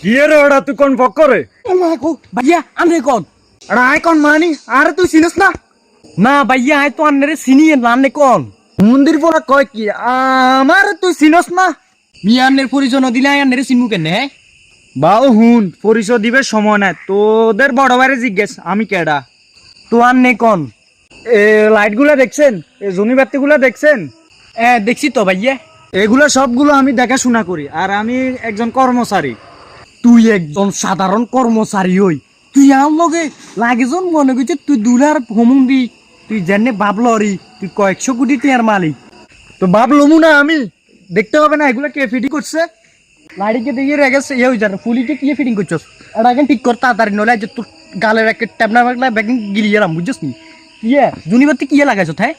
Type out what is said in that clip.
কি রে ওটা তুই কোন পক করে? ভাইয়া আনে কোন আরে আই কোন মানি? আরে তুই চিনিস না? না ভাইয়া আয় তো আন্নারে চিনি আনে কোন মন্দির পড়া কয় কি আমার তুই চিনস না? মিয়া আন্নের পরিচয় দিলে আন্নারে চিনমু কেনে হ্যাঁ বাউ হুন পরিচয় দিবে সময় নাই, তোদের বড় ভাইরে জিজ্ঞেস আমি কেডা। তো আন্নে কোন এ লাইট গুলা দেখছেন, এই জনি বাতি গুলা দেখছেন? দেখছি তো ভাইয়া এগুলা সবগুলো আমি দেখাশোনা করি, আর আমি একজন কর্মচারী। তুই একজন সাধারণ কর্মচারী হই তুই আম লগে লাগেজন মনে করছে তুই দুলার হোমুন্দি তুই জানে ভাবলরি তুই কয়েকশো কোটি টিয়ার মালিক তো ভাবলমু না আমি? দেখতে হবে না এগুলা কে ফিটি করছে? লাড়িকে দিয়ে রেগেছে ইয়ে হয়ে যাবে ফুলিকে কি ফিটিং করছস এটা এখন ঠিক কর তাড়াতাড়ি নলে যে তোর গালের একটা ট্যাবনা ব্যাগিং গিলিয়ে রাম বুঝছিস নি ইয়ে জুনিবাতি কি লাগাইছ হ্যাঁ